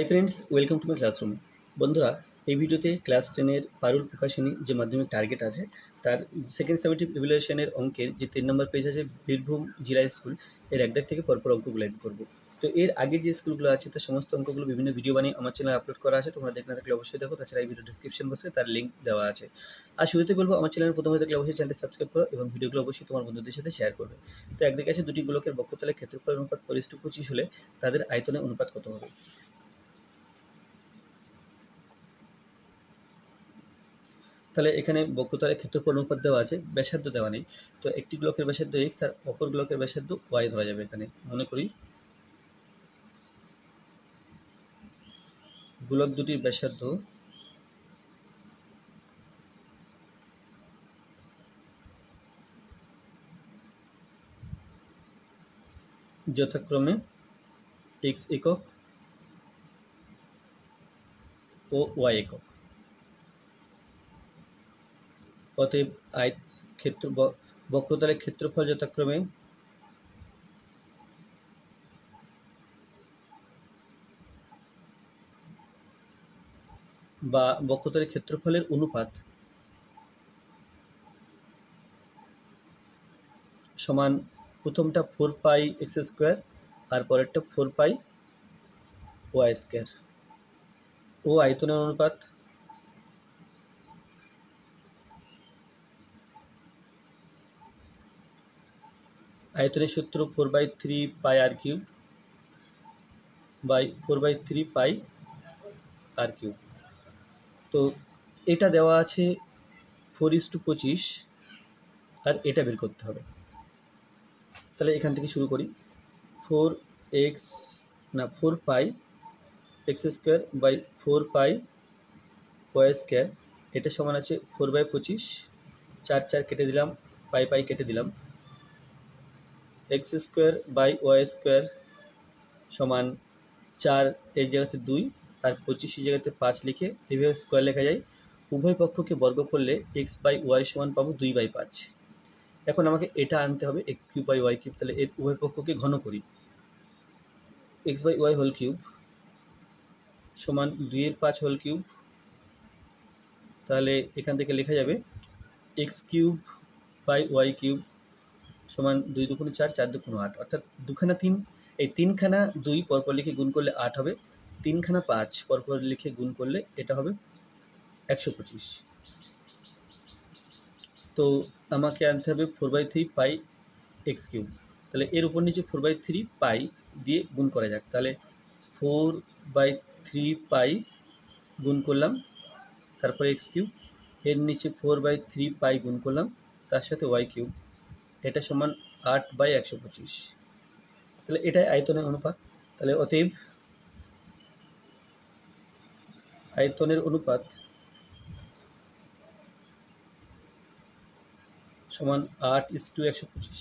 Hi friends, welcome to my classroom. বন্ধুরা, এই ভিডিওতে ক্লাস 10-এর পারুল প্রকাশনী যে মাধ্যমিক টার্গেট আছে তার সেকেন্ড সামেটিভ ইভ্যালুয়েশনের অঙ্কের যে 3 নম্বর পেজ আছে বীরভূম জেলা স্কুল, এর এক দাগ থেকে পরপর অঙ্কগুলো এড করবো। তো এর আগে যে স্কুলগুলো আছে তার সমস্ত অঙ্কগুলো বিভিন্ন ভিডিও বানিয়ে আমার চ্যানেলে আপলোড করা আছে, তোমরা দেখে না থাকলে অবশ্যই দেখো। তাছাড়া এই ভিডিও ডিসক্রিপশন বক্সে তার লিঙ্ক দেওয়া আছে। আর শুরুতে বলবো, আমার চ্যানেল প্রথমে থাকলে অবশ্যই চ্যানেলটি সাবস্ক্রাইব করো এবং ভিডিওগুলো অবশ্যই তোমার বন্ধুদের সাথে শেয়ার করবে। তো একদিকে আছে দুটি গোলকের বক্ষতলের ক্ষেত্রফল অনুপাত 4:25 হলে তাদের আয়তনের অনুপাত কত হবে। তাহলে এখানে বক্ষতলের ক্ষেত্রফল অনুপাত দেওয়া আছে, ব্যাসার্ধ দেওয়া নেই। তো একটি গোলকের ব্যাসার্ধ x আর অপর গোলকের ব্যাসার্ধ y ধরা যাবে। এখানে মনে করি গোলক দুটির ব্যাসার্ধ যথাক্রমে x একক ও y একক। অতএব বক্ষতলের ক্ষেত্রফল যথাক্রমে বা বক্ষতলের ক্ষেত্রফলের অনুপাত সমান প্রথমটা 4π(x²) আর পরেরটা 4π(y²) ও আয়তনের অনুপাত আয়তনের সূত্র 4/3πr³ বাই 4/3πr³। তো এটা দেওয়া আছে 4:25 আর এটা বের করতে হবে। তাহলে এখান থেকে শুরু করি। 4π(x² বাই 4π(y²) এটা সমান আছে 4/25, 4 কেটে দিলাম, পাই কেটে দিলাম, x² বাই y² সমান 4 এর জায়গাতে 2 আর 25 এর জায়গাতে 5 লিখে এভাবে স্কোয়ার লেখা যায়। উভয় পক্ষকে বর্গ করলে x/y সমান পাবো 2/5। এখন আমাকে এটা আনতে হবে x³/y³ তাহলে এর উভয় পক্ষকে ঘন করি। x/y হোল কিউব সমান 2/5 তাহলে এখান থেকে লেখা যাবে x³/y³ সমান 2 দুগুণে 4, 4 দুগুণে 8, অর্থাৎ দুখানা 3, এই 3খানা 2 পরপর লিখে গুণ করলে 8 হবে, 3খানা 5 পরপর লিখে গুণ করলে এটা হবে 125। তো আমাকে আনতে হবে 4/3π(x³), তাহলে এর উপর নিচে 4/3π দিয়ে গুণ করা যাক। তাহলে 4/3π গুণ করলাম, তারপরে x³, এর নিচে 4/3π গুণ করলাম, তার সাথে y³, এটা সমান 8/125। তাহলে এটাই আয়তনের অনুপাত। তাহলে অতএব আয়তনের অনুপাত সমান 8:125।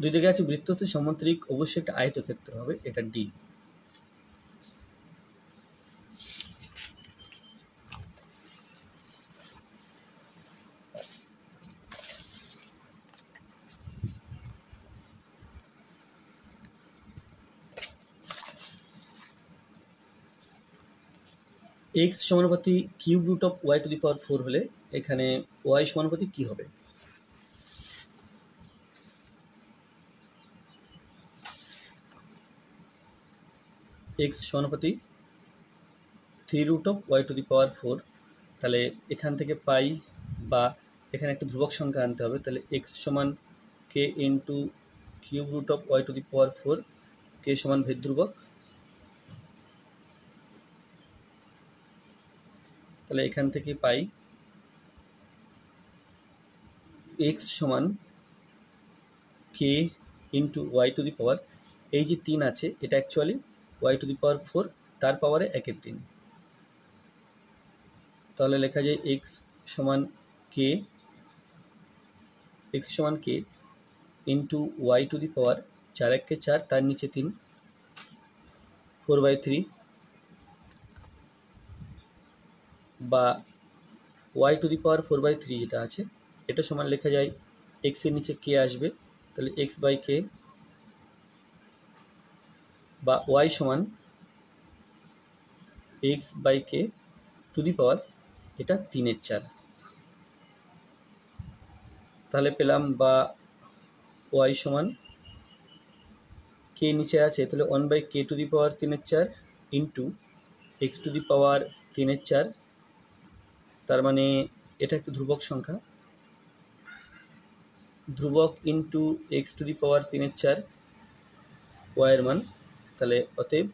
দুই দিকে আছে বৃত্তস্থ সমান্তরিক, অবশ্যই একটা আয়তক্ষেত্র হবে, এটা ডি। এক্স সমানুপাতি কিউব√y⁴ হলে এখানে y সমানুপাতি কি হবে? এক্স সমানুপাতি 3√y⁴, তাহলে এখান থেকে পাই বা এখানে একটা ধ্রুবক সংখ্যা আনতে হবে। তাহলে এক্স সমান k ইন্টু কিউব√y⁴, কে সমান ভেদ ধ্রুবক। তাহলে এখান থেকে পাই এক্স সমান কে ইন্টু y⁴, এই যে 3 আছে এটা অ্যাকচুয়ালি y⁴ তার পাওয়ারে 1/3। তাহলে লেখা যায় এক্স সমান কে ইন্টু y⁴, 4 × 4, তার নিচে 3, 4/3 বা y⁴/3 যেটা আছে এটা সমান লেখা যায় এক্সের নিচে কে আসবে, তাহলে x/k বা ওয়াই সমান x by k to the power এটা 3/4। তাহলে পেলাম বা ওয়াই সমান কে নিচে আছে, তাহলে 1/k to the power 3/4 into x to the power 3/4, তার মানে এটা একটা ধ্রুবক সংখ্যা, ধ্রুবক into x to the power 3/4 ওয়াইয়ের মান। তাহলে অতএব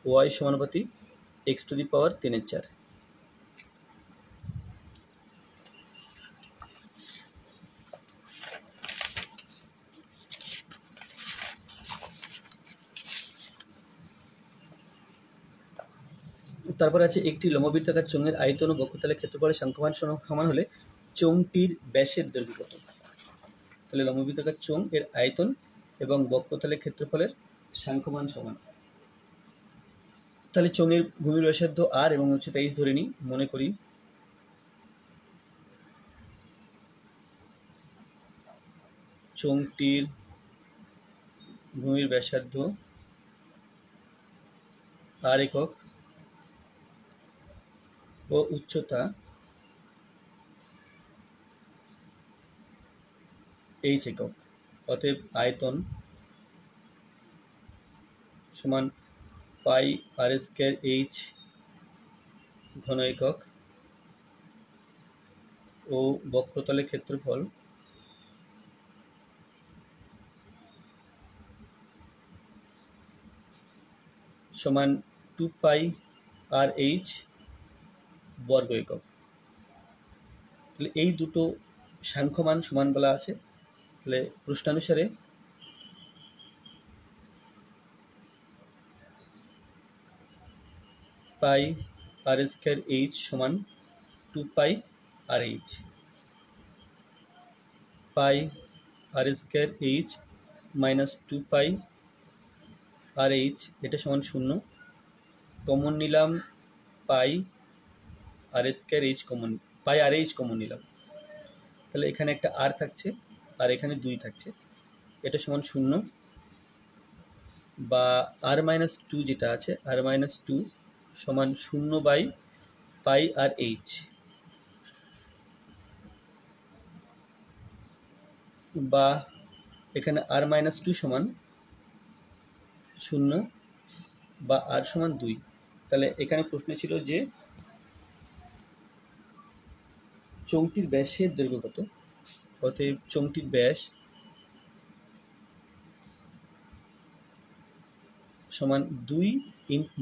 ওয়াই সমানুপাতি এক্স টু দি পাওয়ার 3/4। তারপর আছে একটি লম্ববৃত্তাকার চোঙের আয়তন ও বক্ষতলের ক্ষেত্রফলের সাংখ্যমান সমান হলে চোঙটির ব্যাসের দৈর্ঘ্য কত। তাহলে লম্ববৃত্তাকার চোঙ এর আয়তন এবং বক্ষতলের ক্ষেত্রফলের সাংখ্যমান সমান। তাহলে চোঙের ভূমির ব্যাসার্ধ আর এবং উচ্চতা h ধরে নিই, মনে করি চোঙটির ভূমির ব্যাসার্ধ আর একক ও উচ্চতা h একক। অতএব আয়তন সমান পাই আর স্কয়ার h ঘন একক ও বক্ষতলের ক্ষেত্রফল সমান 2 পাই আর এইচ বর্গ একক। তাহলে এই দুটো সাংখ্যমান সমান বলা আছে। তাহলে প্রশ্নানুসারে পাই আর স্কয়ার এইচ সমান 2 পাই আর এইচ, পাই আর স্কয়ার এইচ মাইনাস 2 পাই আর এইচ এটা সমান 0। কমন নিলাম পাই আর স্কয়ার এইচ কমন, পাই আর এইচ কমন নিলাম, তাহলে এখানে একটা আর থাকছে আর এখানে 2 থাকছে, এটা সমান 0 বা আর মাইনাস 2 যেটা আছে আর মাইনাস 2 সমান 0/পাই আর এইচ, বা এখানে আর মাইনাস 2 সমান 0 বা আর সমান 2। তাহলে এখানে প্রশ্ন ছিল যে চোঙটির ব্যাসের দৈর্ঘ্য কত। অতএব চোঙটির ব্যাস সমান 2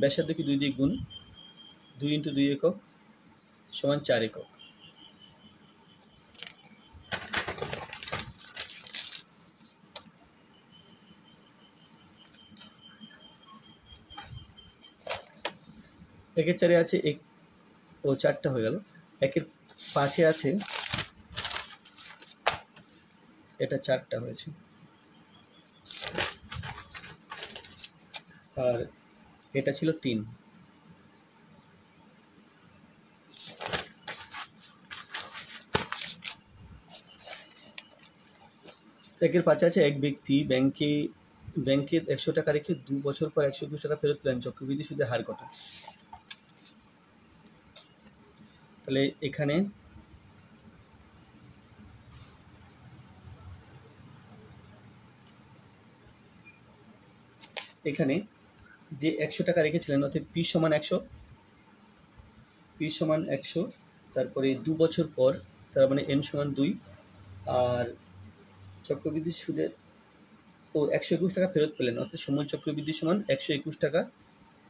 ব্যাসার্ধকে 2 দিয়ে গুণ 2 × 2 একক সমান 4 একক। একের 4-এ আছে এক ও 4টা হয়ে গেল। একের 5-এ আছে এটা 4টা হয়েছে, আর এটা ছিল 3। একের 5-এ আছে এক ব্যক্তি ব্যাংকে 100 টাকা রেখে 2 বছর পর 121 টাকা ফেরত পেলেন, চক্রবৃদ্ধি সুদের হার কত। তাহলে এখানে যে 100 টাকা রেখেছিলেন অর্থাৎ পি সমান 100, তারপরে 2 বছর পর তার মানে এন সমান 2, আর চক্রবৃদ্ধি সুদের 121 টাকা ফেরত পেলেন অর্থাৎ সময় চক্রবৃদ্ধি সমান 121 টাকা।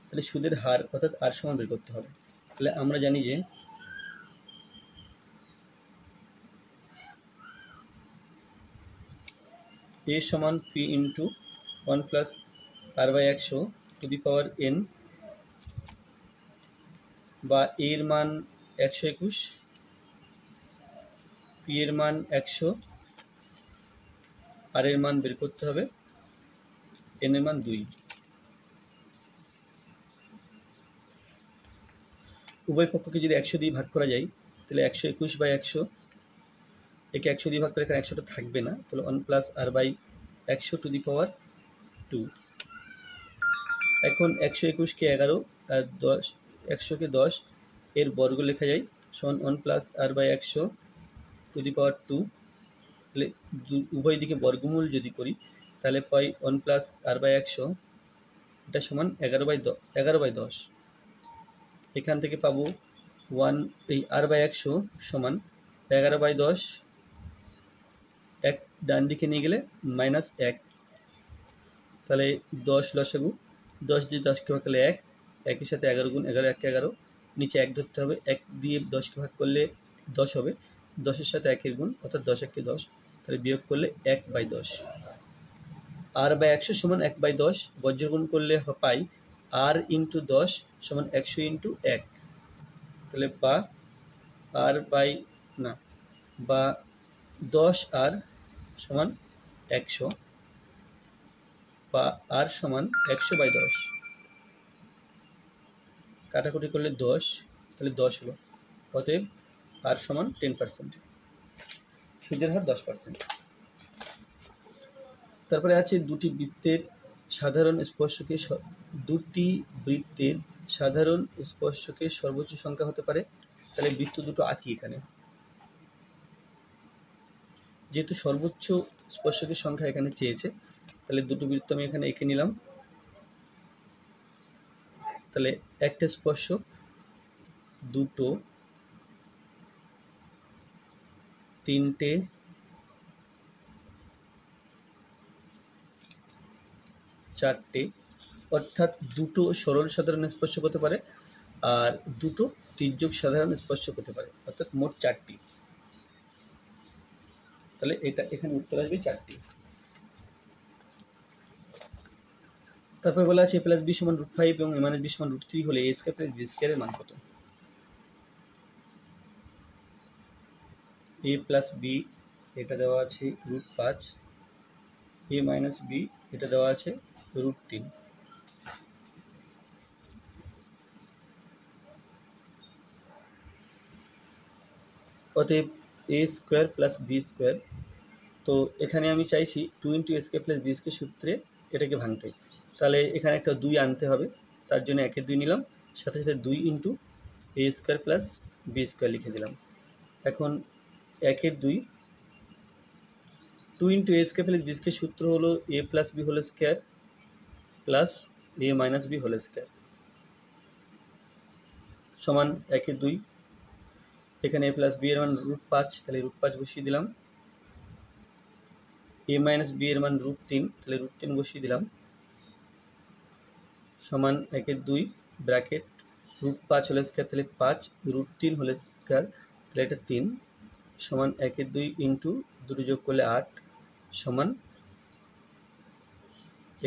তাহলে সুদের হার অর্থাৎ আর সমান বের করতে হবে। তাহলে আমরা জানি যে এ সমান P into 1 plus r by 100 to the power n, বা এর মান 121, পি এর মান 100, আর এর মান বের করতে হবে, এন এর মান 2। উভয় পক্ষকে যদি 100 দিয়ে ভাগ করা যায় তাহলে 121/100, একে 100 দিয়ে ভাগ করে এখানে 100টা থাকবে না, তাহলে 1 plus r by 100 to the power 2। এখন 121কে 11 আর 10, 100কে 10 এর বর্গ লেখা যায় সমান 1 plus r by 100 to the power 2। তাহলে উভয় দিকে বর্গমূল যদি করি তাহলে পাই 1 প্লাস আর বাই 100, এটা সমান 11/10। এখান থেকে পাবো 1 এই আর বাই 100 সমান 11/10, এক ডান দিকে নিয়ে গেলে -1, তাহলে 10 লসাগু, 10 দিয়ে 10কে ভাগ করলে 1, একের সাথে 11 গুণ 11, 1 11, নিচে 1 ধরতে হবে, 1 দিয়ে 10কে ভাগ করলে 10 হবে, 10-এর সাথে 1-এর গুণ অর্থাৎ 10 1 10, তাহলে বিয়োগ করলে 1/10। আর বাই 100 সমান 1/10, বজ্রগুণ করলে পাই আর ইন্টু 10 সমান 100 ইন্টু 1, তাহলে বা 10 আর সমান 100 বা আর সমান 100/10, কাটাকুটি করলে 10, তাহলে 10 হলো, অতএব আর সমান 10%, সুদের হার 10%। তারপরে আছে দুটি বৃত্তের সাধারণ স্পর্শকের সর্বোচ্চ সংখ্যা হতে পারে। তাহলে বৃত্ত দুটো আঁকি এখানে, যেহেতু সর্বোচ্চ স্পর্শকের সংখ্যা এখানে চেয়েছে তাহলে দুটো বৃত্ত আমি এখানে এঁকে নিলাম। তাহলে একটা স্পর্শক, দুটো, তিনটে, চারটে, অর্থাৎ দুটো সরল সাধারণ স্পর্শক হতে পারে আর দুটো তির্যক সাধারণ স্পর্শক হতে পারে, অর্থাৎ মোট 4টি। তাহলে এটা এখানে উত্তর আসবে 4টি। তারপরে বলা আছে a প্লাস বি সমান √5 এবং a মাইনাস বি সমান √3 হলে a স্কয়ার প্লাস বি স্কয়ারের মান কত? a প্লাস বি এটা দেওয়া আছে √5, a মাইনাস বি এটা দেওয়া আছে √3। অতএব a square plus B square, তো এখানে আমি চাইছি 2 × a square plus B square সূত্রে এটাকে ভাঙতে, তাহলে এখানে একটা 2 আনতে হবে, তার জন্য 1-এর 2 নিলাম, সাথে সাথে 2 × a square plus B square লিখে দিলাম। এখন 1-এর 2, 2 × a square plus B square সূত্র হলো a plus B whole square plus a minus B whole square সমান 1-এর 2। এখানে a প্লাস বি এর মান √5, তাহলে √5 বসিয়ে দিলাম, a মাইনাস বি এর মান √3, তাহলে √3 বসিয়ে দিলাম, সমান 1-এর 2 ব্র্যাকেট √5 হোল স্কয়ার, তাহলে 5, √3 হোল স্কয়ার, তাহলে এটা 3, সমান 1-এর 2 ইন্টু দুটো যোগ করলে 8 সমান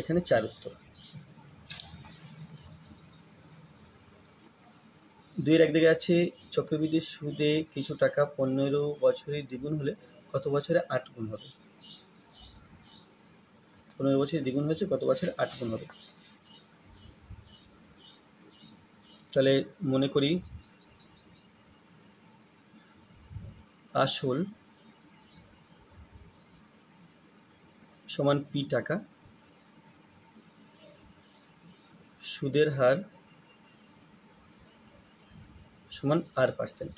এখানে 4 উত্তর। 2-এর একদিকে আছে চক্রবৃদ্ধি সুদে কিছু টাকা 15 বছরে দ্বিগুণ হলে কত বছরে 8 গুণ হবে? 15 বছরে দ্বিগুণ হয়েছে, কত বছরে 8 গুণ হবে? তাহলে মনে করি আসল সমান পি টাকা, সুদের হার সমান r%।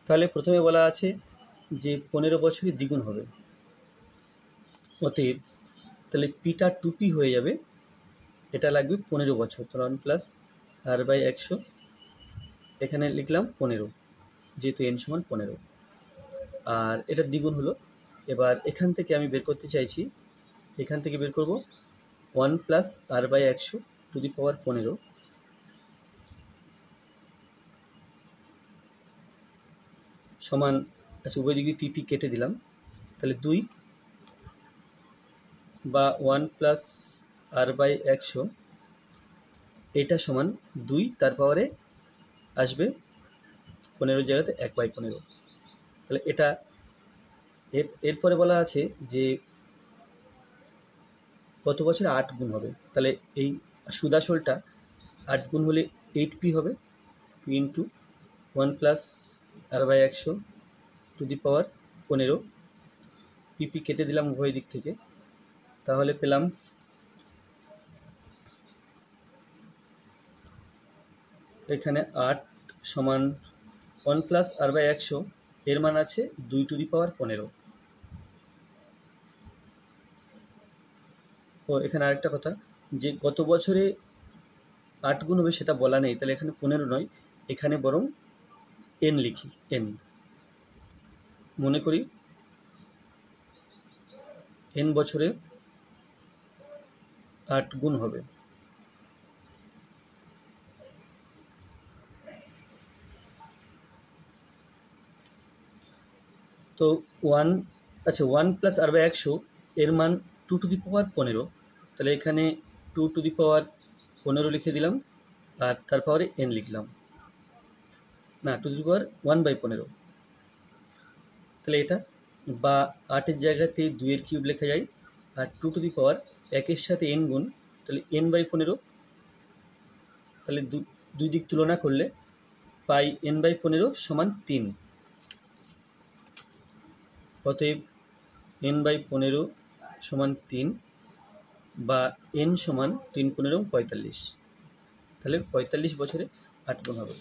তাহলে প্রথমে বলা আছে যে 15 বছরে দ্বিগুণ হবে, অতএব তাহলে পিটা 2p হয়ে যাবে, এটা লাগবে 15 বছর, তাহলে 1 প্লাস r/100, এখানে লিখলাম 15 যেহেতু n সমান 15, আর এটা দ্বিগুণ হলো। এবার এখান থেকে আমি বের করতে চাইছি, এখান থেকে বের করব 1 plus r/100 to the power 15 সমান, আচ্ছা উভয় দিকে পিপি কেটে দিলাম, তাহলে 2 বা 1 প্লাস r/100 এটা সমান 2, তার পাওয়ারে আসবে 15 জায়গাতে 1/15। তাহলে এটা এরপরে বলা আছে যে কত বছরে 8 গুণ হবে, তাহলে এই সুদাসলটা 8 গুণ হলে 8p হবে, p into 1 plus r/100 to the power 15, p p কেটে দিলাম উভয় দিক থেকে, তাহলে পেলাম এখানে 8 সমান 1 প্লাস r বাই 100, এর মান আছে 2^15। ও এখানে আরেকটা কথা, যে কত বছরে 8 গুণ হবে সেটা বলা নেই, তাহলে এখানে 15 নয়, এখানে বরং n লিখি, n মনে করি n বছরে 8 গুণ হবে। তো 1 প্লাস r বাই 100 এর মান 2^15, তাহলে এখানে 2^15 লিখে দিলাম, আর তার পাওয়ারে n লিখলাম, না 1/15, তাহলে এটা, বা 8-এর জায়গাতে 2-এর কিউব লেখা যায়, আর 1 সাথে n গুণ, তাহলে n/15, তাহলে দুই দিক তুলনা করলে পাই n/15 সমান 3। অতএব n/15 সমান 3, বা n সমান 3×15 = 45, তাহলে 45 বছরে 8 গুণ হবে।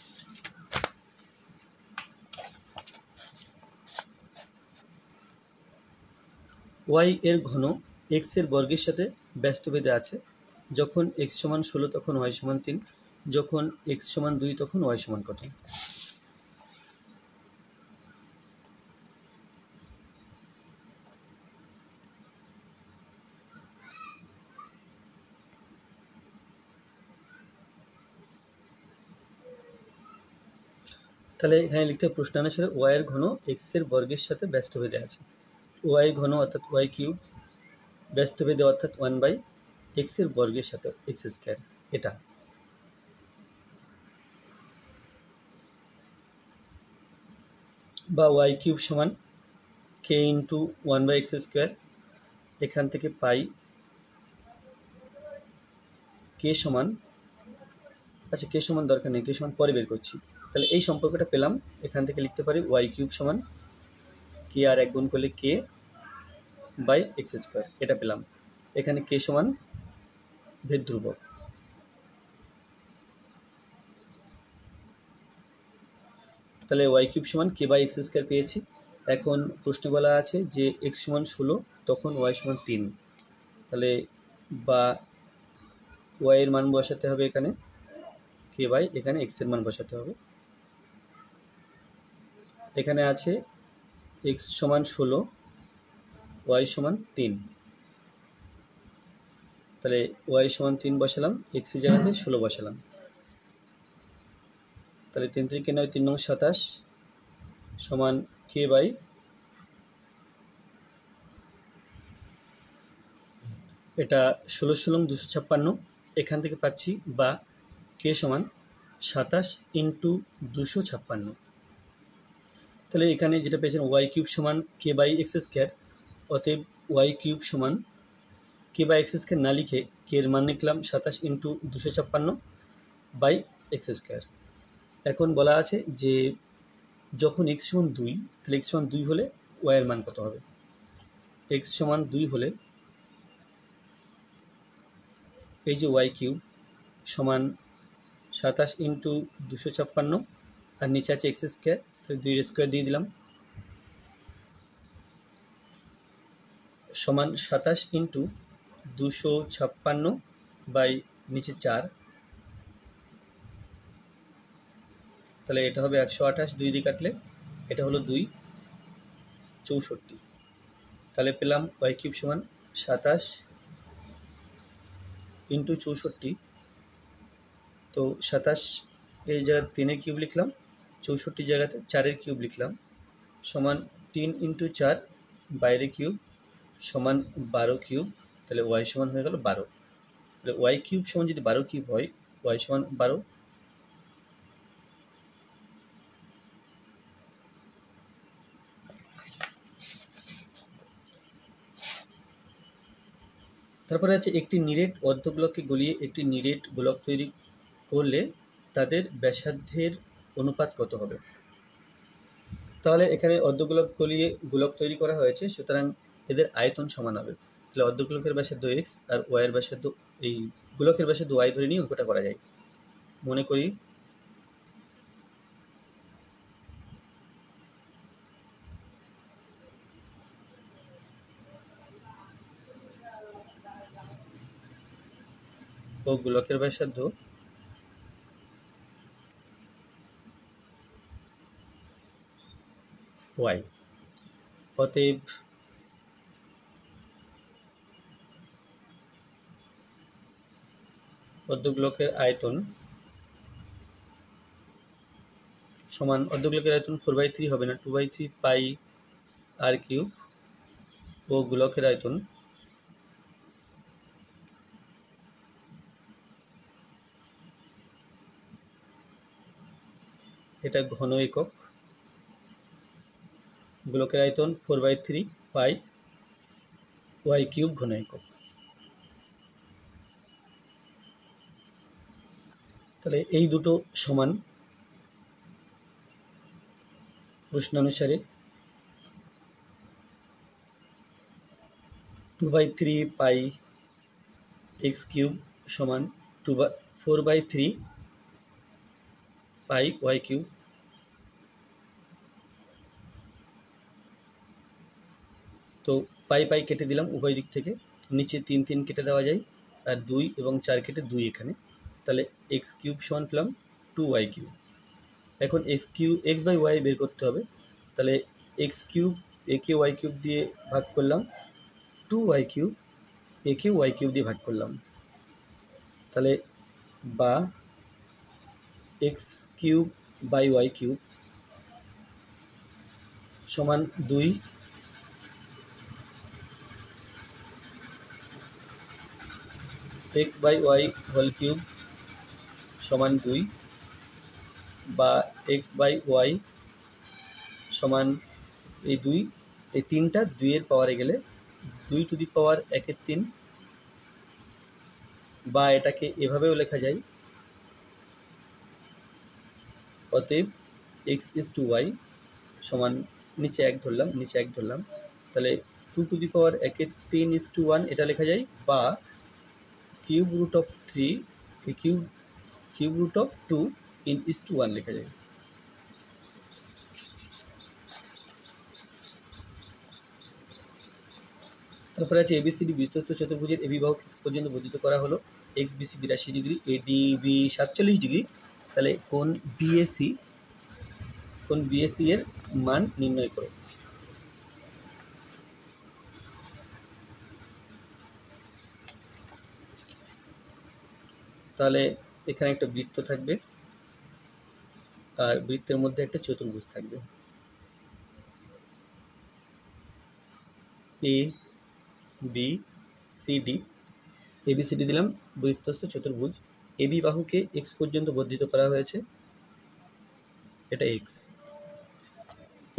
y এর ঘন x এর বর্গের সাথে ব্যস্তভেদে আছে। যখন x সমান 16 তখন y সমান 3, যখন x সমান 2 তখন y সমান কত? তাহলে এখানে লিখতে হবে প্রশ্ন অনুসারে y এর ঘন x এর বর্গের সাথে ব্যস্তভেদে আছে। y ঘন অর্থাৎ y কিউব, ব্যস্তভেদে অর্থাৎ 1/x এর বর্গের সাথে x², এটা। বা y কিউব সমান k ইন্টু 1/x², এখান থেকে পাই k সমান, আচ্ছা k সমান দরকার নেই, k সমান পরে বের করছি। তাহলে এই সম্পর্কটা পেলাম, এখান থেকে লিখতে পারি y কিউব সমান k আর 1 গুণ করলে k/x², এটা পেলাম। এখানে k সমান ভেদ ধ্রুবক, তাহলে y কিউব সমান k/x² পেয়েছি। এখন প্রশ্নে বলা আছে যে x সমান 16 তখন y সমান 3, তাহলে বা y এর মান বসাতে হবে এখানে k বাই, এখানে x এর মান বসাতে হবে। এখানে আছে x সমান 16, y সমান 3, তাহলে y সমান 3 বসালাম, x এর জায়গাতে 16 বসালাম, তাহলে 3 3 9 3 9 27 সমান k বাই, এটা 16 16 256, এখান থেকে পাচ্ছি, বা k সমান 27 ইন্টু 256। তাহলে এখানে যেটা পেয়েছেন y কিউব সমান k/x², অতএব y কিউব সমান k/x² না লিখে k এর মান লিখলাম 27 ইন্টু 256/x²। এখন বলা আছে যে যখন x সমান 2, তাহলে x সমান 2 হলে y এর মান কত হবে? x সমান 2 হলে এই যে y কিউব সমান 27 ইন্টু 256, আর নিচে আছে x², তাহলে 2 দিয়ে দিলাম, সমান 27 ইন্টু 256/নিচে 4, তাহলে এটা হবে 128, 2 দিয়ে কাটলে এটা হলো 2 64, তাহলে পেলাম y কিউব সমান 27 ইন্টু 64, তো 27 এই জায়গায় 3-এর কিউব লিখলাম, 64 জায়গাতে 4-এর কিউব লিখলাম, সমান 3 ইন্টু 4 বাইরে কিউব সমান 12 কিউব, তাহলে y সমান হয়ে গেল 12। তাহলে y কিউব সমান যদি 12 কিউব হয়, y সমান 12। তারপরে আছে একটি নিরেট অর্ধগোলককে গলিয়ে একটি নিরেট গোলক তৈরি করলে তাদের ব্যাসার্ধের অনুপাত কত হবে? তাহলে এখানে অর্ধগোলক গলিয়ে গোলক তৈরি করা হয়েছে, সুতরাং এদের আয়তন সমান হবে। তাহলে অর্ধগোলকের ব্যাসার্ধ x আর y এর ব্যাসার্ধ, এই গোলকের ব্যাসার্ধ y ধরে নিয়ে অঙ্কটা করা যায়। মনে করি ও গোলকের ব্যাসার্ধ y। অতএব অর্ধগোলকের আয়তন সমান, অর্ধগোলকের আয়তন 4/3 হবে না, 2/3 পাই আর কিউব, ও গোলকের আয়তন এটা ঘন একক, গোলকের আয়তন 4/3 পাই ওয়াই কিউব ঘন একক। তাহলে এই দুটো সমান প্রশ্নানুসারে 2/3 পাই এক্স কিউব সমান 4/3 পাই ওয়াই কিউব। তো পাই পাই কেটে দিলাম উভয় দিক থেকে, নিচে 3 3 কেটে দেওয়া যায়, আর 2 এবং 4 কেটে 2 এখানে, তাহলে এক্স কিউব সমান পেলাম 2y কিউব। এখন এক্স বাই ওয়াই বের করতে হবে, তাহলে এক্স কিউব একে ওয়াই কিউব দিয়ে ভাগ করলাম, 2y কিউব একে ওয়াই কিউব দিয়ে ভাগ করলাম, তাহলে বা x cube by y cube সমান 2, x by y whole cube সমান 2, বা এক্স বাই ওয়াই সমান এই 2, এই 3টা 2-এর পাওয়ারে গেলে 2 টু দি পাওয়ার 1/3, বা এটাকে এভাবেও লেখা যায়, অতএব এক্স ইজ টু ওয়াই সমান নিচে 1 ধরলাম, তাহলে 2 to the power 1/3 is to 1 এটা লেখা যায়, বা cube root of 3 cube root of 2 is to 1 লেখা যায়। তারপরে আছে এবিসিডি বৃত্তস্থ চতুর্ভুজের এবি বাহুকে এক্স পর্যন্ত বর্ধিত করা হলো, x BC 82 degree, ADB 47 degree, তাহলে কোণ বিএসি এর মান নির্ণয় করো। তাহলে এখানে একটা বৃত্ত থাকবে, আর বৃত্তের মধ্যে একটা চতুর্ভুজ থাকবে, A B C D, ABCD দিলাম, বৃত্তস্থ চতুর্ভুজ, এবি বাহুকে এক্স পর্যন্ত বর্ধিত করা হয়েছে, এটা x,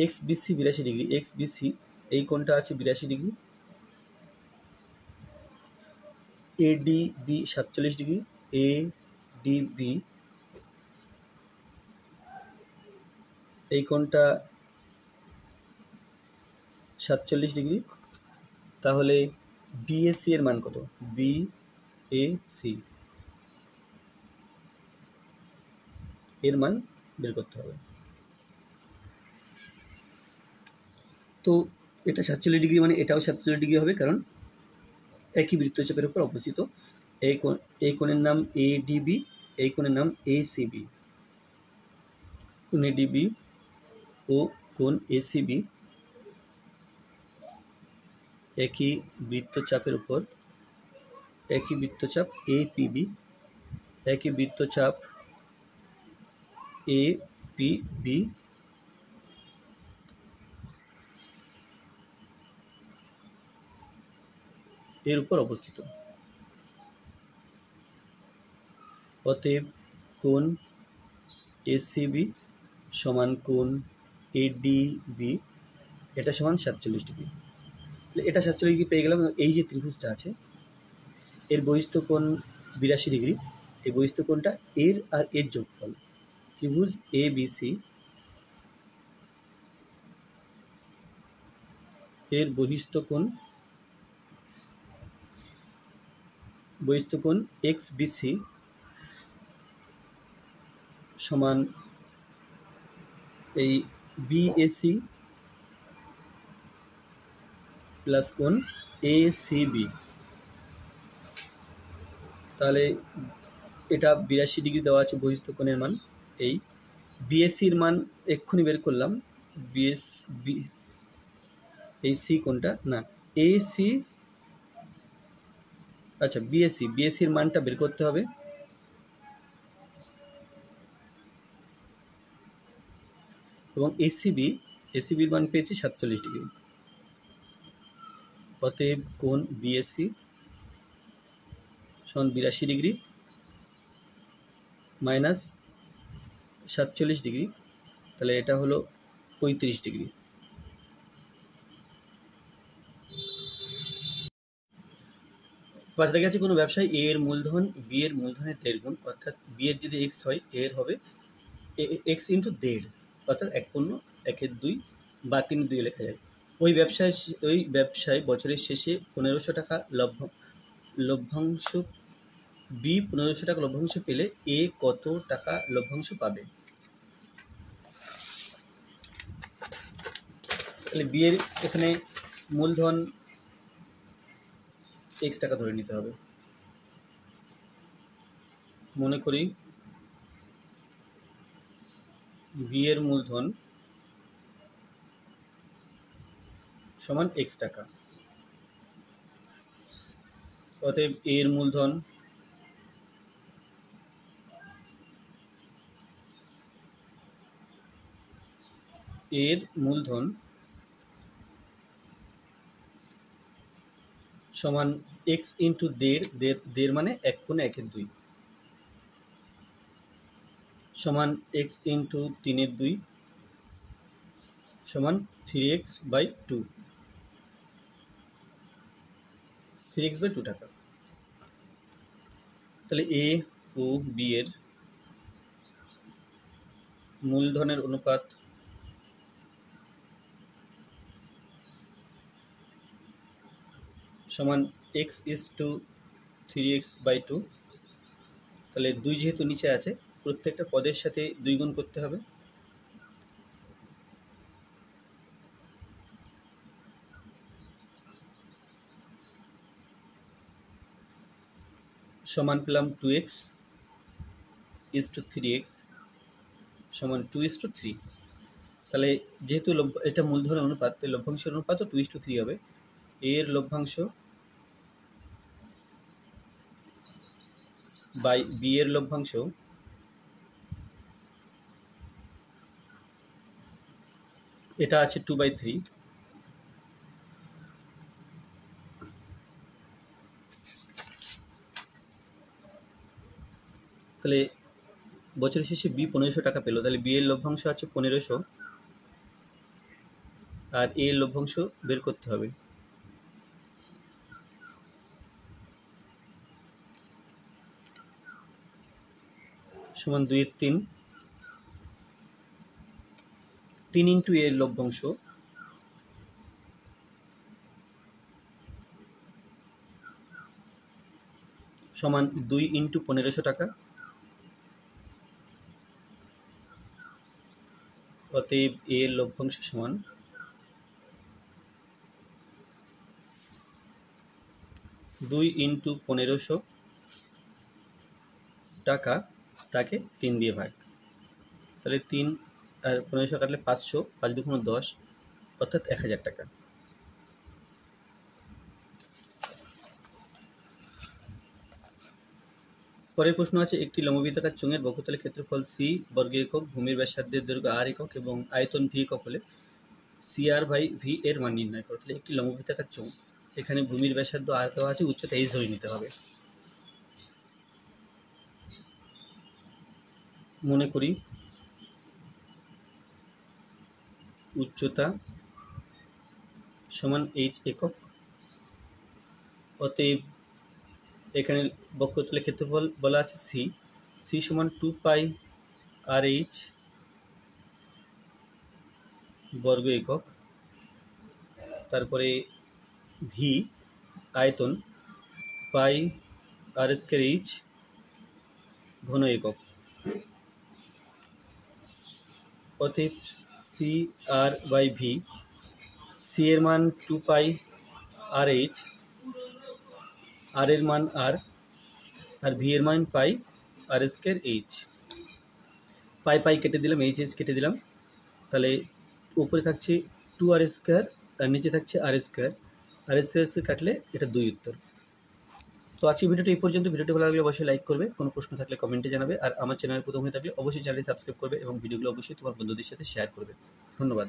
x BC 82 degree, x BC এই কোণটা আছে 82 ডিগ্রি, এডিবি 47 ডিগ্রি, এডিবি এই কোণটা 47 ডিগ্রি, তাহলে বিএসি এর মান কত? বিএসি এর মান বের করতে হবে। তো এটা 47 ডিগ্রি মানে এটাও 47 ডিগ্রি হবে, কারণ একই বৃত্তচাপের উপর অবস্থিত। এই কোণের নাম এডিবি, এই কোণের নাম এসিবি। কোণ এডিবি ও কোণ এসিবি একই বৃত্তচাপের উপর, একই বৃত্তচাপ এপিবি, একই বৃত্তচাপ এপিবি এর উপর অবস্থিত। অতএব কোণ এসিবি সমান কোণ এডিবি, এটা সমান 47 ডিগ্রি। এটা 47 ডিগ্রি পেয়ে গেলাম। এই যে ত্রিভুজটা আছে এর বহিস্থ কোণ 82 ডিগ্রি, এই বহিস্থ কোণটা এর আর এর যোগফল। ত্রিভুজ এ বিসি এর বহিস্থ কোণ এক্স বিসি সমান এই বিএসি প্লাস কোণ এসিবি, তাহলে এটা 82 ডিগ্রি দেওয়া আছে বহিস্থ কোণের মান। এই বিএসসির মান এক্ষুনি বের করলাম। বিএস বি এই সি কোনটা না এসি, আচ্ছা বিএসসির মানটা বের করতে হবে। এবং এসিবির মান পেয়েছি 47 ডিগ্রি। অতএব কোণ বিএসসি সমান 82 ডিগ্রি মাইনাস 47 ডিগ্রি, তাহলে এটা হলো 35 ডিগ্রি। পাঁচ দেখা যাচ্ছে কোনো ব্যবসায় এ এর মূলধন বি এর মূলধনের 1.5 গুণ, অর্থাৎ বি এর যদি এক্স হয় এ এর হবে এক্স ইন্টু 1.5, অর্থাৎ 1.1-2 বা 3-2 লেখা যায়। ওই ব্যবসায় বছরের শেষে 1500 টাকা লভ্যাংশ বি 1500 টাকা লভ্যাংশ পেলে এ কত টাকা লভ্যাংশ পাবে? তাহলে বি এর এখানে মূলধন এক্স টাকা ধরে নিতে হবে। মনে করি বি এর মূলধন সমান এক্স টাকা, অতএব এর মূলধন সমান এক্স ইন্টু 1.5 মানে 1.1-2 সমান এক্স ইন্টু 3/2 সমান 3x/2 টাকা। তাহলে এ ও বি এর মূলধনের অনুপাত সমান x/3x/2। তাহলে 2 যেহেতু নিচে আছে প্রত্যেকটা পদের সাথে 2 গুণ করতে হবে। সমান পেলাম 2x = 3x সমান 2:3। তাহলে যেহেতু এটা মূলধনের অনুপাত, তাই লভ্যাংশের অনুপাতও 2:3 হবে। এর লভ্যাংশ বাই বি এর লভ্যাংশ এটা আছে 2/3। তাহলে বছরের শেষে বি 1500 টাকা পেলো, তাহলে বি এর লভ্যাংশ আছে 1500 আর এ এর লভ্যাংশ বের করতে হবে। সমান 2/3 3 ইন্টু এর লভ্যাংশ সমান 2 ইন্টু 1500 টাকা, অতএব এর লভ্যাংশ সমান 2 ইন্টু 1500 টাকা, তাকে 3 দিয়ে ভাগ। তাহলে 3 আর 1500 কাটলে 500, 5×2 = 10, অর্থাৎ 1000 টাকা। পরের প্রশ্ন আছে একটি লম্ববৃত্তাকার চোঙের বক্ষতলের ক্ষেত্রফল সি বর্গ একক, ভূমির ব্যাসার্ধের দৈর্ঘ্য আর একক এবং আয়তন ভি একক হলে সি আর বাই ভি এর মান নির্ণয় করো। তাহলে একটি লম্ববৃত্তাকার চোঙ, এখানে ভূমির ব্যাসার্ধ আর দেওয়া আছে, উচ্চতা এইচ ধরে নিতে হবে। মনে করি উচ্চতা সমান এইচ একক, অতএব এখানে বক্ষতলের ক্ষেত্রফল বলা আছে সি সমান 2πr/h বর্গ একক, তারপরে ভি আয়তন πr² ঘন একক, অতএব C r by V, C এর মান 2πr/h, আর এর মান আর আর ভি এর মান পাই আর স্কোয়ার এইচ। পাই পাই কেটে দিলাম, এইচ এইচ কেটে দিলাম, তাহলে উপরে থাকছে 2r স্কোয়ার আর নিচে থাকছে আর স্কোয়ার। আর স্কোয়ার কাটলে এটা 2 উত্তর। তো আজকে ভিডিওটা এই পর্যন্ত। ভিডিওটি ভালো লাগলে অবশ্যই লাইক করবে, কোনো প্রশ্ন থাকলে কমেন্টে জানাবে, আর আমার চ্যানেলে প্রথম হয়ে থাকলে অবশ্যই চ্যানেলটি সাবস্ক্রাইব করবে এবং ভিডিওগুলো অবশ্যই তোমার বন্ধুদের সাথে শেয়ার করবে। ধন্যবাদ।